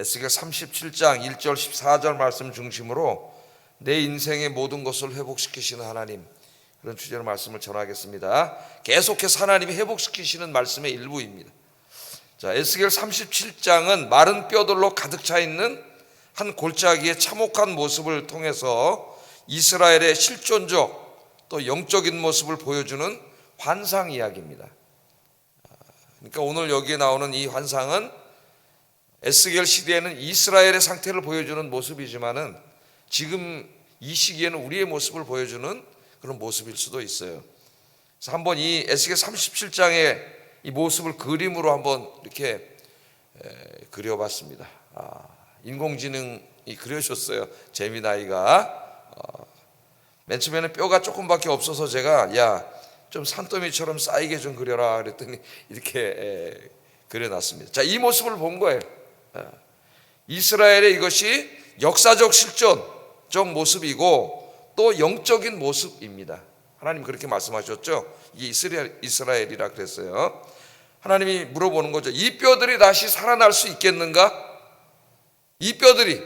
에스겔 37장 1절 14절 말씀 중심으로 내 인생의 모든 것을 회복시키시는 하나님, 그런 주제로 말씀을 전하겠습니다. 계속해서 하나님이 회복시키시는 말씀의 일부입니다. 자, 에스겔 37장은 마른 뼈들로 가득 차 있는 한 골짜기의 참혹한 모습을 통해서 이스라엘의 실존적 또 영적인 모습을 보여주는 환상 이야기입니다. 그러니까 오늘 여기에 나오는 이 환상은 에스겔 시대에는 이스라엘의 상태를 보여주는 모습이지만은 지금 이 시기에는 우리의 모습을 보여주는 그런 모습일 수도 있어요. 그래서 한번 이 에스겔 37장의 이 모습을 그림으로 한번 이렇게 그려봤습니다. 인공지능이 그려줬어요. 재미나이가. 맨 처음에는 뼈가 조금밖에 없어서 제가 좀 산더미처럼 쌓이게 좀 그려라 그랬더니 이렇게 그려놨습니다. 자, 이 모습을 본 거예요. 이스라엘의 이것이 역사적 실존적 모습이고 또 영적인 모습입니다. 하나님 그렇게 말씀하셨죠. 이게 이스라엘이라 그랬어요. 하나님이 물어보는 거죠. 이 뼈들이 다시 살아날 수 있겠는가? 이 뼈들이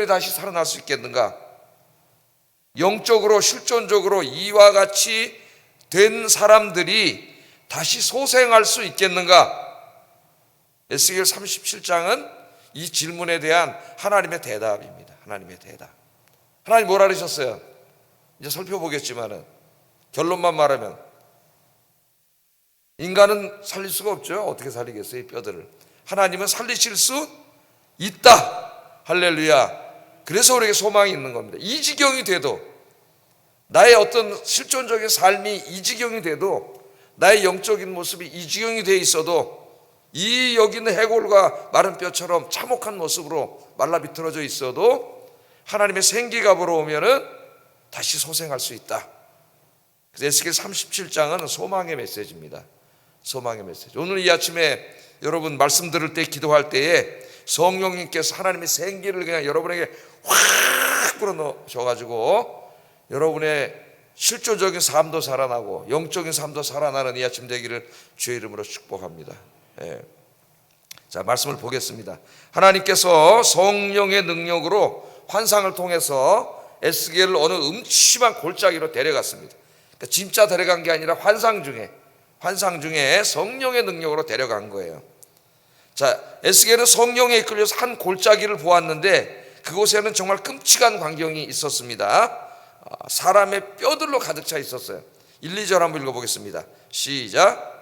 다시 살아날 수 있겠는가? 영적으로 실존적으로 이와 같이 된 사람들이 다시 소생할 수 있겠는가? 에스겔 37장은 이 질문에 대한 하나님의 대답입니다. 하나님의 대답. 하나님 뭐라 그러셨어요? 이제 살펴보겠지만은 결론만 말하면 인간은 살릴 수가 없죠. 어떻게 살리겠어요, 이 뼈들을? 하나님은 살리실 수 있다. 할렐루야. 그래서 우리에게 소망이 있는 겁니다. 이 지경이 돼도, 나의 어떤 실존적인 삶이 이 지경이 돼도, 나의 영적인 모습이 이 지경이 돼 있어도, 이 여기 있는 해골과 마른 뼈처럼 참혹한 모습으로 말라 비틀어져 있어도 하나님의 생기가 불어오면은 다시 소생할 수 있다. 그래서 에스겔 37장은 소망의 메시지입니다. 소망의 메시지. 오늘 이 아침에 여러분 말씀 들을 때, 기도할 때에 성령님께서 하나님의 생기를 그냥 여러분에게 확 불어넣으셔가지고 여러분의 실존적인 삶도 살아나고 영적인 삶도 살아나는 이 아침 되기를 주의 이름으로 축복합니다. 자, 말씀을 보겠습니다. 하나님께서 성령의 능력으로 환상을 통해서 에스겔을 어느 음침한 골짜기로 데려갔습니다. 그러니까 진짜 데려간 게 아니라 환상 중에 성령의 능력으로 데려간 거예요. 자, 에스겔은 성령에 이끌려서 한 골짜기를 보았는데 그곳에는 정말 끔찍한 광경이 있었습니다. 사람의 뼈들로 가득 차 있었어요. 1, 2절 한번 읽어보겠습니다. 시작.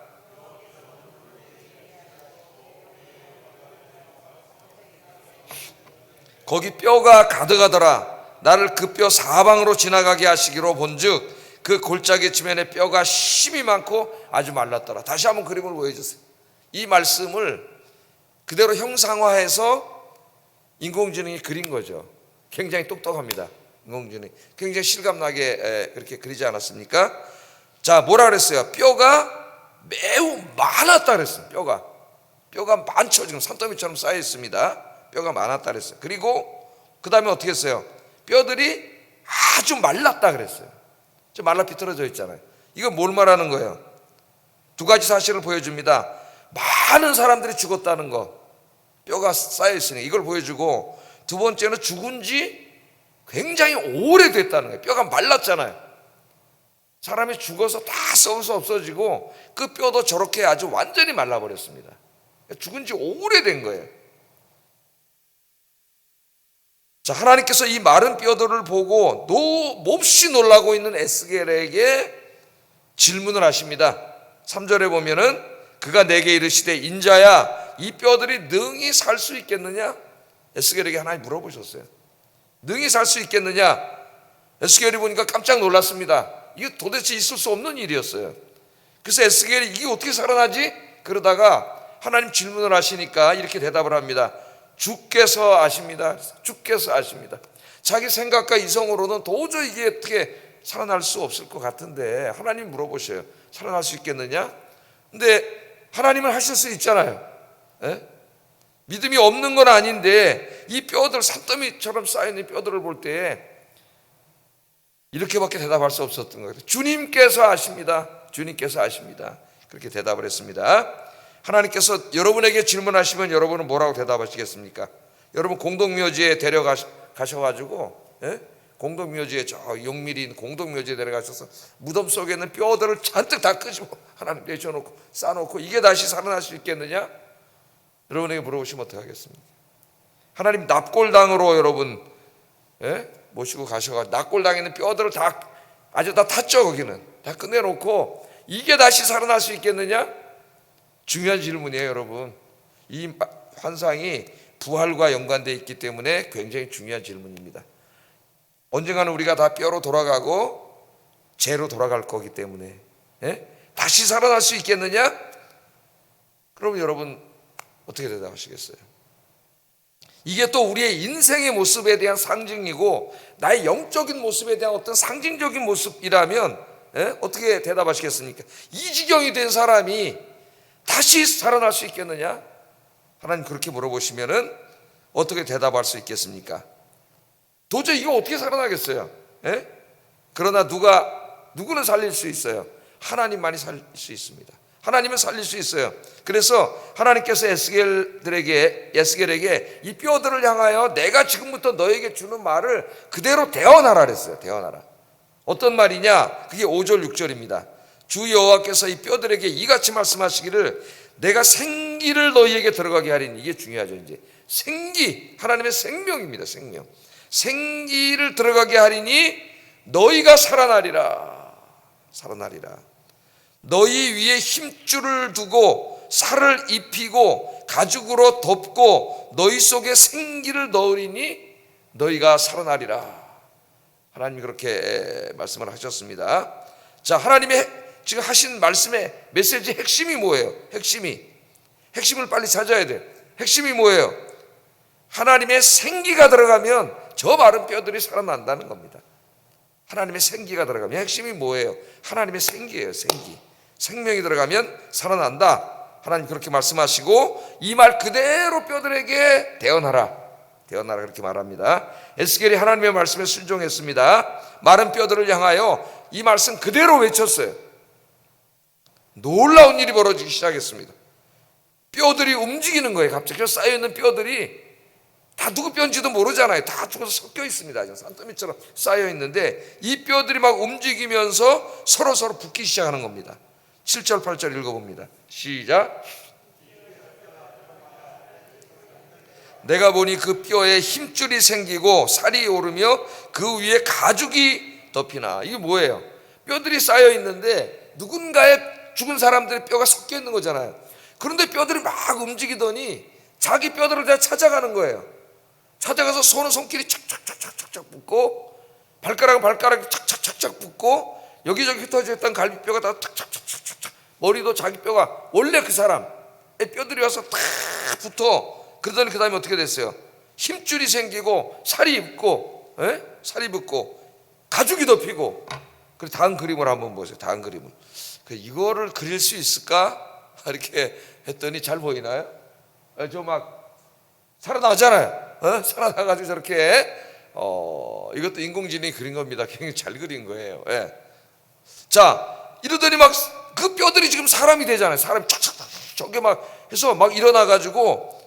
거기 뼈가 가득하더라. 나를 그 뼈 사방으로 지나가게 하시기로 본즉 그 골짜기 지면에 뼈가 심이 많고 아주 말랐더라. 다시 한번 그림을 보여주세요. 이 말씀을 그대로 형상화해서 인공지능이 그린 거죠. 굉장히 똑똑합니다. 인공지능이 굉장히 실감나게 그렇게 그리지 않았습니까? 자, 뭐라 그랬어요? 뼈가 매우 많았다 그랬어요. 뼈가 많죠. 지금 산더미처럼 쌓여 있습니다. 뼈가 많았다 그랬어요. 그리고 그 다음에 어떻게 했어요? 뼈들이 아주 말랐다 그랬어요. 좀 말라 비틀어져 있잖아요. 이건 뭘 말하는 거예요? 두 가지 사실을 보여줍니다. 많은 사람들이 죽었다는 거, 뼈가 쌓여 있으니 이걸 보여주고, 두 번째는 죽은 지 굉장히 오래됐다는 거예요. 뼈가 말랐잖아요. 사람이 죽어서 다 썩어서 없어지고 그 뼈도 저렇게 아주 완전히 말라버렸습니다. 죽은 지 오래된 거예요. 자, 하나님께서 이 마른 뼈들을 보고 몹시 놀라고 있는 에스겔에게 질문을 하십니다. 3절에 보면은 그가 내게 이르시되 인자야 이 뼈들이 능히 살 수 있겠느냐? 에스겔에게 하나님 물어보셨어요. 능히 살 수 있겠느냐? 에스겔이 보니까 깜짝 놀랐습니다. 이게 도대체 있을 수 없는 일이었어요. 그래서 에스겔이 이게 어떻게 살아나지? 그러다가 하나님 질문을 하시니까 이렇게 대답을 합니다. 주께서 아십니다. 주께서 아십니다. 자기 생각과 이성으로는 도저히 이게 어떻게 살아날 수 없을 것 같은데 하나님 물어보셔요. 살아날 수 있겠느냐? 근데 하나님은 하실 수 있잖아요. 믿음이 없는 건 아닌데 이 뼈들, 산더미처럼 쌓여있는 뼈들을 볼 때 이렇게밖에 대답할 수 없었던 거예요. 주님께서 아십니다. 주님께서 아십니다. 그렇게 대답을 했습니다. 하나님께서 여러분에게 질문하시면 여러분은 뭐라고 대답하시겠습니까? 여러분 공동묘지에 데려가셔가지고 공동묘지에 저 용밀인 공동묘지에 데려가셔서 무덤 속에 있는 뼈들을 잔뜩 다 끄집어 하나님 내셔놓고 쌓아놓고 이게 다시 살아날 수 있겠느냐? 여러분에게 물어보시면 어떡하겠습니까? 하나님 납골당으로 여러분 모시고 가셔가지고 납골당에 있는 뼈들을 다 아주 다 탔죠. 거기는 다 끝내놓고 이게 다시 살아날 수 있겠느냐? 중요한 질문이에요. 여러분, 이 환상이 부활과 연관되어 있기 때문에 굉장히 중요한 질문입니다. 언젠가는 우리가 다 뼈로 돌아가고 재로 돌아갈 거기 때문에 다시 살아날 수 있겠느냐? 그럼 여러분 어떻게 대답하시겠어요? 이게 또 우리의 인생의 모습에 대한 상징이고 나의 영적인 모습에 대한 어떤 상징적인 모습이라면 어떻게 대답하시겠습니까? 이 지경이 된 사람이 다시 살아날 수 있겠느냐? 하나님 그렇게 물어보시면은 어떻게 대답할 수 있겠습니까? 도저히 이거 어떻게 살아나겠어요? 그러나 누구는 살릴 수 있어요? 하나님만이 살릴 수 있습니다. 하나님은 살릴 수 있어요. 그래서 하나님께서 에스겔에게 이 뼈들을 향하여 내가 지금부터 너에게 주는 말을 그대로 대언하라 그랬어요. 대언하라. 어떤 말이냐? 그게 5절 6절입니다. 주 여호와께서 이 뼈들에게 이같이 말씀하시기를 내가 생기를 너희에게 들어가게 하리니. 이게 중요하죠. 이제 생기, 하나님의 생명입니다. 생명. 생기를 들어가게 하리니 너희가 살아나리라. 살아나리라. 너희 위에 힘줄을 두고 살을 입히고 가죽으로 덮고 너희 속에 생기를 넣으리니 너희가 살아나리라. 하나님이 그렇게 말씀을 하셨습니다. 자, 하나님의 지금 하신 말씀의 메시지 핵심이 뭐예요? 핵심을 빨리 찾아야 돼. 핵심이 뭐예요? 하나님의 생기가 들어가면 저 마른 뼈들이 살아난다는 겁니다. 하나님의 생기가 들어가면 핵심이 뭐예요? 하나님의 생기예요. 생기. 생명이 들어가면 살아난다. 하나님 그렇게 말씀하시고 이 말 그대로 뼈들에게 대언하라. 대언하라 그렇게 말합니다. 에스겔이 하나님의 말씀에 순종했습니다. 마른 뼈들을 향하여 이 말씀 그대로 외쳤어요. 놀라운 일이 벌어지기 시작했습니다. 뼈들이 움직이는 거예요. 갑자기 쌓여있는 뼈들이 다 누구 뼈인지도 모르잖아요. 다 죽어서 섞여 있습니다. 산더미처럼 쌓여 있는데 이 뼈들이 막 움직이면서 서로 붙기 시작하는 겁니다. 7절 8절 읽어봅니다. 시작. 내가 보니 그 뼈에 힘줄이 생기고 살이 오르며 그 위에 가죽이 덮이나. 이게 뭐예요? 뼈들이 쌓여 있는데 누군가의 죽은 사람들의 뼈가 섞여 있는 거잖아요. 그런데 뼈들이 막 움직이더니 자기 뼈들을 다 찾아가는 거예요. 찾아가서 손길이 착착착착착 붙고 발가락이 착착착착 붙고 여기저기 흩어져 있던 갈비뼈가 다 착착착착착, 머리도 자기 뼈가 원래 그 사람의 뼈들이 와서 딱 붙어. 그러더니 그 다음에 어떻게 됐어요? 힘줄이 생기고 살이 붙고 가죽이 덮이고. 그리고 다음 그림을 한번 보세요. 다음 그림을. 이거를 그릴 수 있을까? 이렇게 했더니 잘 보이나요? 저 막 살아나잖아요. 살아나가지고 저렇게 이것도 인공지능이 그린 겁니다. 굉장히 잘 그린 거예요. 자, 이러더니 막 그 뼈들이 지금 사람이 되잖아요. 사람이 착착착 저게 막 해서 막 일어나가지고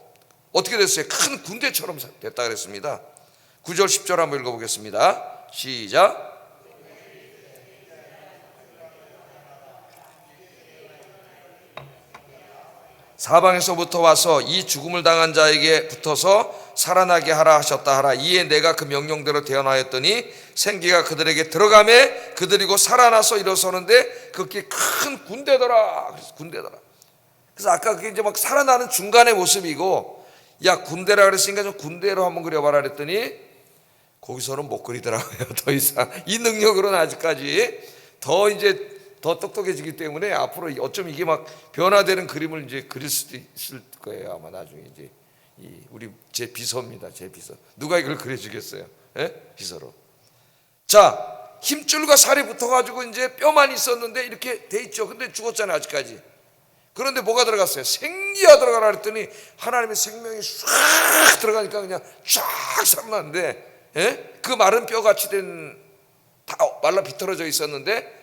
어떻게 됐어요? 큰 군대처럼 됐다 그랬습니다. 9절 10절 한번 읽어보겠습니다. 시작. 사방에서부터 와서 이 죽음을 당한 자에게 붙어서 살아나게 하라 하셨다 하라. 이에 내가 그 명령대로 대언하였더니 생기가 그들에게 들어가매 그들이고 살아나서 일어서는데 그게 큰 군대더라. 그래서 아까 그게 이제 막 살아나는 중간의 모습이고, 야 군대라 그랬으니까 좀 군대로 한번 그려봐라 그랬더니 거기서는 못 그리더라고요. 더 이상 이 능력으로는 아직까지 더 똑똑해지기 때문에 앞으로 어쩜 이게 막 변화되는 그림을 이제 그릴 수도 있을 거예요. 아마 나중에 이제 우리 제 비서입니다. 제 비서. 누가 이걸 그려주겠어요? 비서로. 자, 힘줄과 살이 붙어가지고 이제 뼈만 있었는데 이렇게 돼 있죠. 근데 죽었잖아요. 아직까지. 그런데 뭐가 들어갔어요? 생기가 들어가라 그랬더니 하나님의 생명이 쫙 들어가니까 그냥 쫙 살아났는데, 그 마른 뼈같이 다 말라 비틀어져 있었는데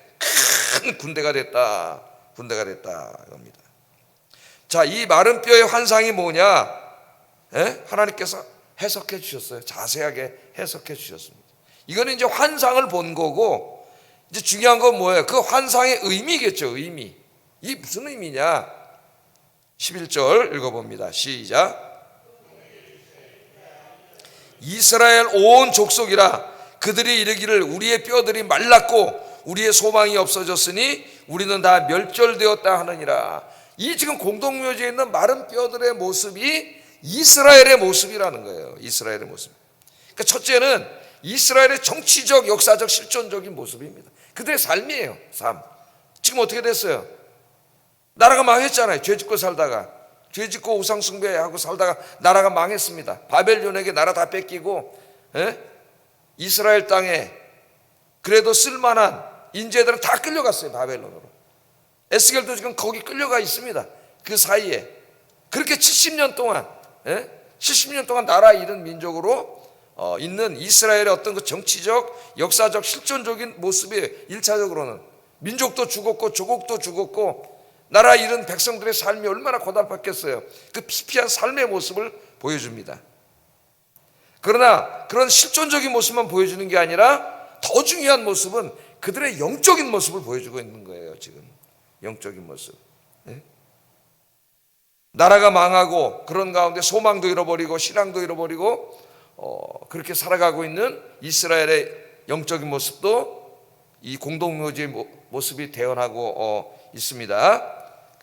큰 군대가 됐다 이겁니다. 자, 이 마른 뼈의 환상이 뭐냐? 하나님께서 해석해 주셨어요. 자세하게 해석해 주셨습니다. 이거는 이제 환상을 본 거고, 이제 중요한 건 뭐예요? 그 환상의 의미겠죠. 의미. 이 무슨 의미냐? 11절 읽어봅니다. 시작. 이스라엘 온 족속이라 그들이 이르기를 우리의 뼈들이 말랐고 우리의 소망이 없어졌으니 우리는 다 멸절되었다 하느니라. 이 지금 공동묘지에 있는 마른 뼈들의 모습이 이스라엘의 모습이라는 거예요. 이스라엘의 모습. 그러니까 첫째는 이스라엘의 정치적, 역사적, 실존적인 모습입니다. 그들의 삶이에요. 삶. 지금 어떻게 됐어요? 나라가 망했잖아요. 죄짓고 살다가. 죄짓고 우상숭배하고 살다가 나라가 망했습니다. 바벨론에게 나라 다 뺏기고 이스라엘 땅에 그래도 쓸만한 인재들은 다 끌려갔어요. 바벨론으로. 에스겔도 지금 거기 끌려가 있습니다. 그 사이에. 그렇게 70년 동안 70년 동안 나라 잃은 민족으로 있는 이스라엘의 어떤 그 정치적, 역사적, 실존적인 모습이 1차적으로는 민족도 죽었고 조국도 죽었고 나라 잃은 백성들의 삶이 얼마나 고달팠겠어요. 그 피폐한 삶의 모습을 보여줍니다. 그러나 그런 실존적인 모습만 보여주는 게 아니라 더 중요한 모습은 그들의 영적인 모습을 보여주고 있는 거예요. 지금 영적인 모습. 나라가 망하고 그런 가운데 소망도 잃어버리고 신앙도 잃어버리고 그렇게 살아가고 있는 이스라엘의 영적인 모습도 이 공동묘지의 모습이 대언하고 있습니다.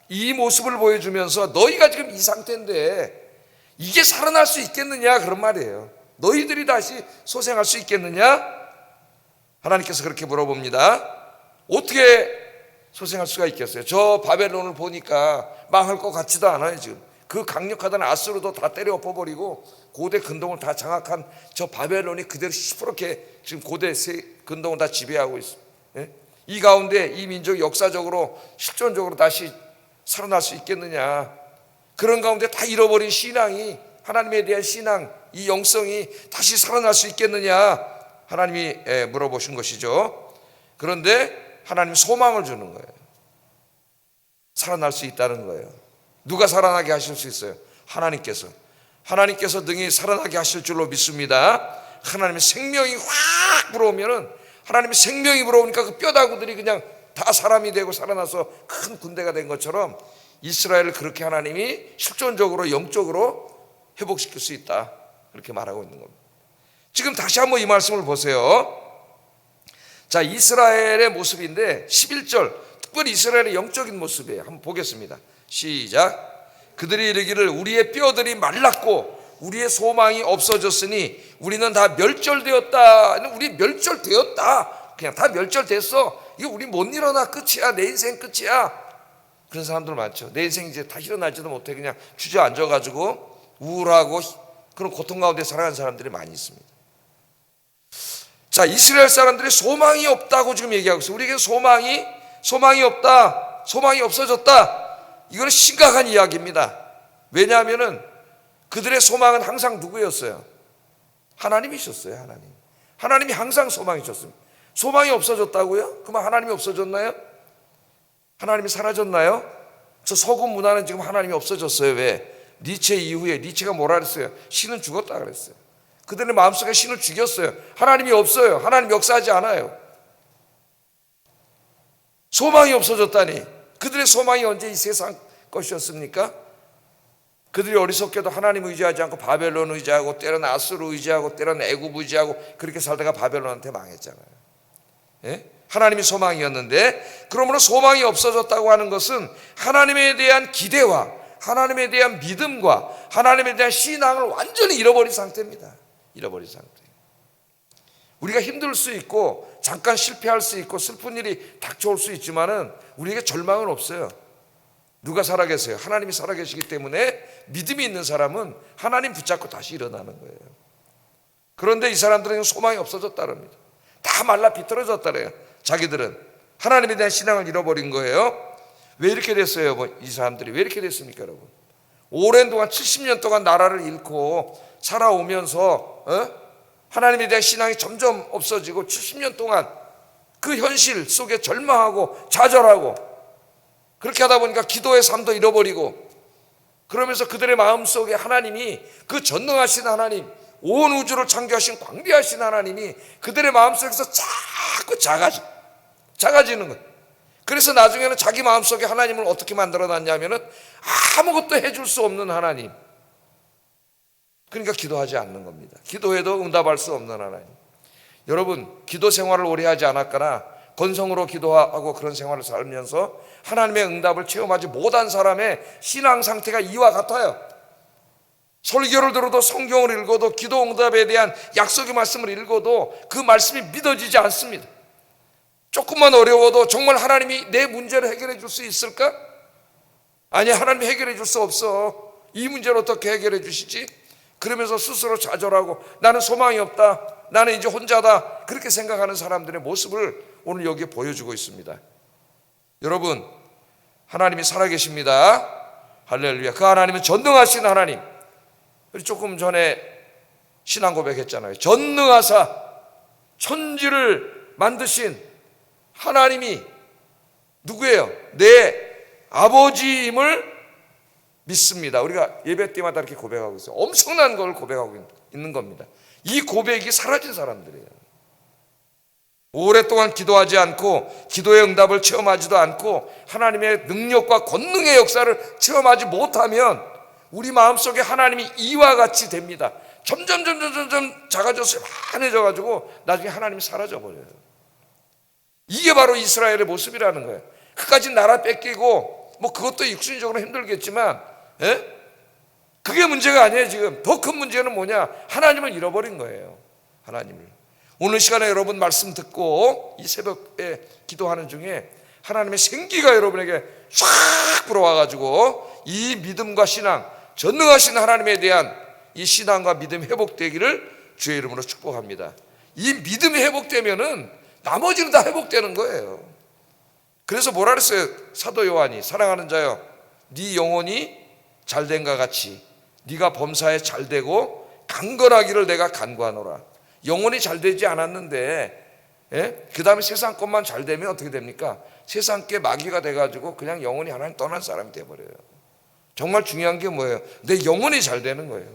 이 모습을 보여주면서 너희가 지금 이 상태인데 이게 살아날 수 있겠느냐 그런 말이에요. 너희들이 다시 소생할 수 있겠느냐? 하나님께서 그렇게 물어봅니다. 어떻게 소생할 수가 있겠어요? 저 바벨론을 보니까 망할 것 같지도 않아요. 지금 그 강력하다는 아수르도 다 때려 엎어버리고 고대 근동을 다 장악한 저 바벨론이 그대로 시퍼렇게 지금 고대 근동을 다 지배하고 있습니다. 이 가운데 이 민족이 역사적으로 실존적으로 다시 살아날 수 있겠느냐? 그런 가운데 다 잃어버린 신앙이, 하나님에 대한 신앙, 이 영성이 다시 살아날 수 있겠느냐? 하나님이 물어보신 것이죠. 그런데 하나님이 소망을 주는 거예요. 살아날 수 있다는 거예요. 누가 살아나게 하실 수 있어요? 하나님께서. 하나님께서 능히 살아나게 하실 줄로 믿습니다. 하나님의 생명이 확 불어오면은, 하나님의 생명이 불어오니까 그 뼈다구들이 그냥 다 사람이 되고 살아나서 큰 군대가 된 것처럼 이스라엘을 그렇게 하나님이 실존적으로 영적으로 회복시킬 수 있다, 그렇게 말하고 있는 겁니다. 지금 다시 한번 이 말씀을 보세요. 자, 이스라엘의 모습인데 11절 특별히 이스라엘의 영적인 모습이에요. 한번 보겠습니다. 시작. 그들이 이르기를 우리의 뼈들이 말랐고 우리의 소망이 없어졌으니 우리는 다 멸절되었다. 우리 멸절되었다. 그냥 다 멸절됐어. 이거 우리 못 일어나. 끝이야. 내 인생 끝이야. 그런 사람들 많죠. 내 인생 이제 다 일어나지도 못해 그냥 주저앉아가지고 우울하고 그런 고통 가운데 살아가는 사람들이 많이 있습니다. 자, 이스라엘 사람들이 소망이 없다고 지금 얘기하고 있어요. 우리에게 소망이 없다, 소망이 없어졌다. 이거는 심각한 이야기입니다. 왜냐하면은 그들의 소망은 항상 누구였어요? 하나님이셨어요. 하나님이 항상 소망이셨습니다. 소망이 없어졌다고요? 그러면 하나님이 없어졌나요? 하나님이 사라졌나요? 저 서구 문화는 지금 하나님이 없어졌어요. 왜? 니체 이후에 니체가 뭐라 그랬어요? 신은 죽었다 그랬어요. 그들의 마음속에 신을 죽였어요. 하나님이 없어요. 하나님 역사하지 않아요. 소망이 없어졌다니. 그들의 소망이 언제 이 세상 것이었습니까? 그들이 어리석게도 하나님 의지하지 않고 바벨론 의지하고 때로는 아수르 의지하고 때로는 애굽 의지하고 그렇게 살다가 바벨론한테 망했잖아요. 하나님이 소망이었는데, 그러므로 소망이 없어졌다고 하는 것은 하나님에 대한 기대와 하나님에 대한 믿음과 하나님에 대한 신앙을 완전히 잃어버린 상태입니다. 잃어버린 상태. 우리가 힘들 수 있고 잠깐 실패할 수 있고 슬픈 일이 닥쳐올 수 있지만은 우리에게 절망은 없어요. 누가 살아계세요? 하나님이 살아계시기 때문에 믿음이 있는 사람은 하나님 붙잡고 다시 일어나는 거예요. 그런데 이 사람들은 소망이 없어졌다랍니다. 다 말라 비틀어졌다래요. 자기들은 하나님에 대한 신앙을 잃어버린 거예요. 왜 이렇게 됐어요? 이 사람들이 왜 이렇게 됐습니까, 여러분? 오랜 동안 70년 동안 나라를 잃고 살아오면서 하나님에 대한 신앙이 점점 없어지고 70년 동안 그 현실 속에 절망하고 좌절하고 그렇게 하다 보니까 기도의 삶도 잃어버리고 그러면서 그들의 마음속에 하나님이, 그 전능하신 하나님, 온 우주를 창조하신 광대하신 하나님이 그들의 마음속에서 자꾸 작아지는 거예요. 그래서 나중에는 자기 마음속에 하나님을 어떻게 만들어놨냐면은 아무것도 해줄 수 없는 하나님. 그러니까 기도하지 않는 겁니다. 기도해도 응답할 수 없는 하나님. 여러분, 기도 생활을 오래 하지 않았거나 건성으로 기도하고 그런 생활을 살면서 하나님의 응답을 체험하지 못한 사람의 신앙 상태가 이와 같아요. 설교를 들어도, 성경을 읽어도, 기도 응답에 대한 약속의 말씀을 읽어도 그 말씀이 믿어지지 않습니다. 조금만 어려워도 정말 하나님이 내 문제를 해결해 줄 수 있을까? 아니, 하나님이 해결해 줄 수 없어. 이 문제를 어떻게 해결해 주시지? 그러면서 스스로 좌절하고 나는 소망이 없다, 나는 이제 혼자다, 그렇게 생각하는 사람들의 모습을 오늘 여기에 보여주고 있습니다. 여러분, 하나님이 살아계십니다. 할렐루야. 그 하나님은 전능하신 하나님. 우리 조금 전에 신앙 고백했잖아요. 전능하사 천지를 만드신 하나님이 누구예요? 내 아버지임을 믿습니다. 우리가 예배 때마다 이렇게 고백하고 있어요. 엄청난 걸 고백하고 있는 겁니다. 이 고백이 사라진 사람들이에요. 오랫동안 기도하지 않고 기도의 응답을 체험하지도 않고 하나님의 능력과 권능의 역사를 체험하지 못하면 우리 마음속에 하나님이 이와 같이 됩니다. 점점 작아져서 만해져가지고 나중에 하나님이 사라져버려요. 이게 바로 이스라엘의 모습이라는 거예요. 그까지 나라 뺏기고 뭐 그것도 육신적으로 힘들겠지만, 그게 문제가 아니에요. 지금 더 큰 문제는 뭐냐? 하나님을 잃어버린 거예요. 하나님을. 오늘 시간에 여러분 말씀 듣고 이 새벽에 기도하는 중에 하나님의 생기가 여러분에게 쫙 불어와가지고 이 믿음과 신앙, 전능하신 하나님에 대한 이 신앙과 믿음 회복되기를 주의 이름으로 축복합니다. 이 믿음이 회복되면은 나머지는 다 회복되는 거예요. 그래서 뭐라 그랬어요? 사도 요한이, 사랑하는 자여, 네 영혼이 잘된과 같이 네가 범사에 잘되고 강건하기를 내가 간구하노라. 영혼이 잘되지 않았는데, 그 다음에 세상 것만 잘되면 어떻게 됩니까? 세상 게 마귀가 돼가지고 그냥 영혼이 하나님 떠난 사람이 돼버려요. 정말 중요한 게 뭐예요? 내 영혼이 잘 되는 거예요.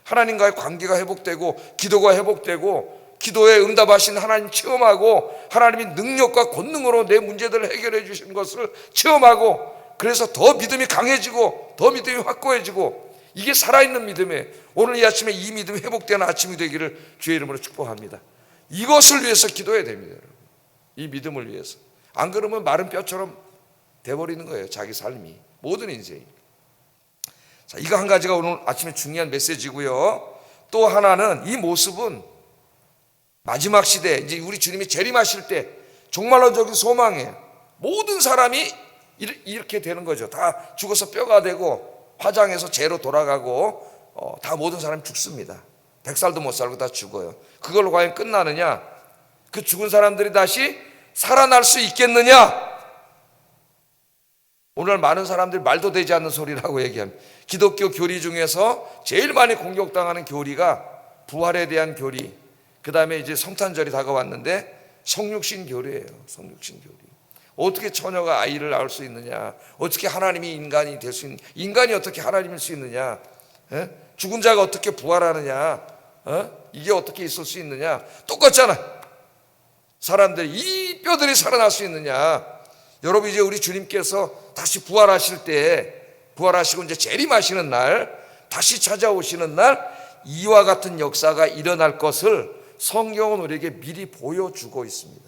하나님과의 관계가 회복되고 기도가 회복되고 기도에 응답하신 하나님 체험하고 하나님이 능력과 권능으로 내 문제들을 해결해 주시는 것을 체험하고, 그래서 더 믿음이 강해지고 더 믿음이 확고해지고, 이게 살아있는 믿음이에요. 오늘 이 아침에 이 믿음이 회복되는 아침이 되기를 주의 이름으로 축복합니다. 이것을 위해서 기도해야 됩니다, 여러분. 이 믿음을 위해서. 안 그러면 마른 뼈처럼 돼버리는 거예요. 자기 삶이, 모든 인생이. 자, 이거 한 가지가 오늘 아침에 중요한 메시지고요. 또 하나는, 이 모습은 마지막 시대, 이제 우리 주님이 재림하실 때 정말로 저기 소망이에요. 모든 사람이 이렇게 되는 거죠. 다 죽어서 뼈가 되고 화장해서 재로 돌아가고, 다 모든 사람이 죽습니다. 100살도 못 살고 다 죽어요. 그걸로 과연 끝나느냐? 그 죽은 사람들이 다시 살아날 수 있겠느냐? 오늘 많은 사람들이 말도 되지 않는 소리라고 얘기합니다. 기독교 교리 중에서 제일 많이 공격당하는 교리가 부활에 대한 교리, 그 다음에 이제 성탄절이 다가왔는데 성육신 교리예요. 성육신 교리. 어떻게 처녀가 아이를 낳을 수 있느냐? 어떻게 하나님이 인간이 될 수 있느냐? 인간이 어떻게 하나님일 수 있느냐? 죽은 자가 어떻게 부활하느냐? 이게 어떻게 있을 수 있느냐? 똑같잖아. 사람들이, 이 뼈들이 살아날 수 있느냐? 여러분, 이제 우리 주님께서 다시 부활하실 때, 부활하시고 이제 재림하시는 날, 다시 찾아오시는 날, 이와 같은 역사가 일어날 것을 성경은 우리에게 미리 보여주고 있습니다.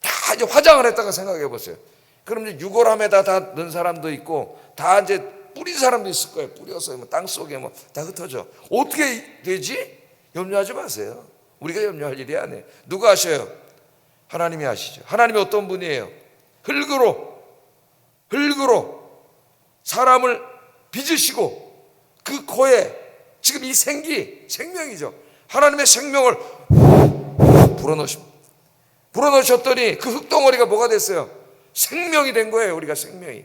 다 이제 화장을 했다가 생각해 보세요. 그럼 이제 유골함에다 다 넣은 사람도 있고, 다 이제 뿌린 사람도 있을 거예요. 뿌려서 땅 속에 다 흩어져. 어떻게 되지? 염려하지 마세요. 우리가 염려할 일이 아니에요. 누가 하셔요? 하나님이 하시죠. 하나님이 어떤 분이에요? 흙으로 사람을 빚으시고 그 코에 지금 이 생명이죠. 하나님의 생명을 불어넣으셨더니 그 흙덩어리가 뭐가 됐어요? 생명이 된 거예요. 우리가 생명이.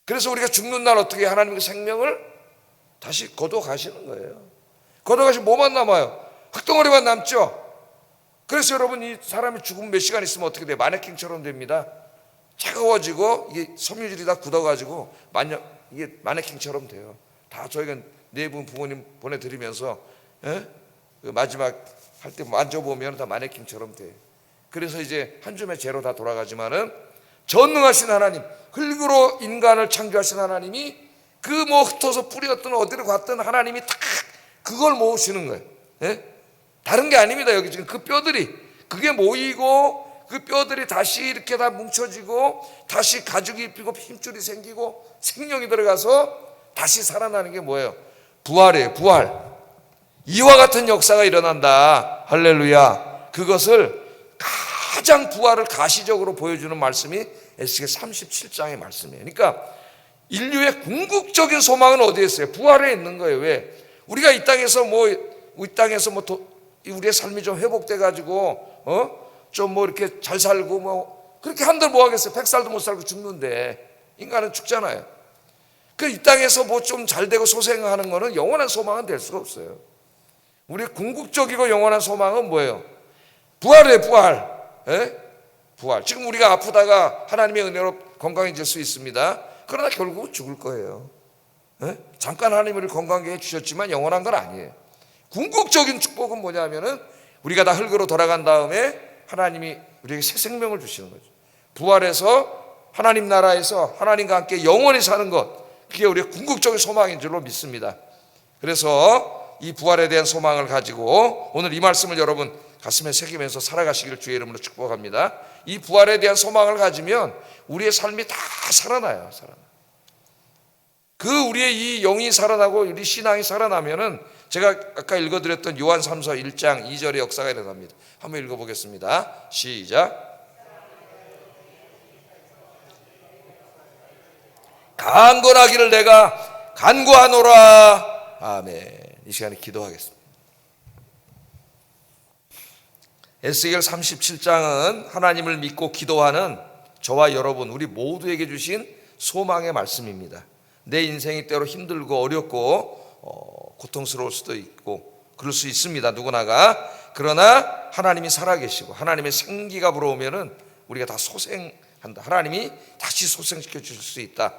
그래서 우리가 죽는 날 어떻게 하나님의 생명을 다시 걷어 가시는 거예요. 걷어 가시면 뭐만 남아요? 흙덩어리만 남죠. 그래서 여러분, 이 사람이 죽으면 몇 시간 있으면 어떻게 돼요? 마네킹처럼 됩니다. 차가워지고 이게 섬유질이 다 굳어가지고 이게 마네킹처럼 돼요. 다 저희가 네 분 부모님 보내드리면서 그 마지막 할 때 만져보면 다 마네킹처럼 돼. 그래서 이제 한 줌의 재로 다 돌아가지만은 전능하신 하나님, 흙으로 인간을 창조하신 하나님이 그 뭐 흩어서 뿌리었든 어디로 갔든 하나님이 다 그걸 모으시는 거예요. 예? 다른 게 아닙니다. 여기 지금 그 뼈들이 그게 모이고 그 뼈들이 다시 이렇게 다 뭉쳐지고 다시 가죽이 입히고 힘줄이 생기고 생명이 들어가서 다시 살아나는 게 뭐예요? 부활이에요. 부활. 이와 같은 역사가 일어난다. 할렐루야. 그것을 가장 부활을 가시적으로 보여주는 말씀이 에스겔 37장의 말씀이에요. 그러니까 인류의 궁극적인 소망은 어디에 있어요? 부활에 있는 거예요. 왜? 우리가 이 땅에서 우리의 삶이 좀 회복돼 가지고 좀 뭐 이렇게 잘 살고 뭐 그렇게 한들 뭐 하겠어요? 100살도 못 살고 죽는데 인간은 죽잖아요. 그 이 땅에서 뭐 좀 잘 되고 소생하는 거는 영원한 소망은 될 수가 없어요. 우리의 궁극적이고 영원한 소망은 뭐예요? 부활이에요. 부활. 예? 부활. 지금 우리가 아프다가 하나님의 은혜로 건강해질 수 있습니다. 그러나 결국 죽을 거예요. 예? 잠깐 하나님이 우리를 건강하게 해주셨지만 영원한 건 아니에요. 궁극적인 축복은 뭐냐면은 우리가 다 흙으로 돌아간 다음에 하나님이 우리에게 새 생명을 주시는 거죠. 부활해서 하나님 나라에서 하나님과 함께 영원히 사는 것, 그게 우리의 궁극적인 소망인 줄로 믿습니다. 그래서 이 부활에 대한 소망을 가지고 오늘 이 말씀을 여러분 가슴에 새기면서 살아가시기를 주의 이름으로 축복합니다. 이 부활에 대한 소망을 가지면 우리의 삶이 다 살아나요. 그 우리의 이 영이 살아나고 우리 신앙이 살아나면은 제가 아까 읽어드렸던 요한 3서 1장 2절의 역사가 일어납니다. 한번 읽어보겠습니다. 시작. 강건하기를 내가 간구하노라. 아멘. 이 시간에 기도하겠습니다. 에스겔 37장은 하나님을 믿고 기도하는 저와 여러분 우리 모두에게 주신 소망의 말씀입니다. 내 인생이 때로 힘들고 어렵고 고통스러울 수도 있고 그럴 수 있습니다. 누구나가. 그러나 하나님이 살아계시고 하나님의 생기가 불어오면은 우리가 다 소생한다. 하나님이 다시 소생시켜 주실 수 있다.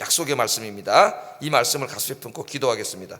약속의 말씀입니다. 이 말씀을 가슴에 품고 기도하겠습니다.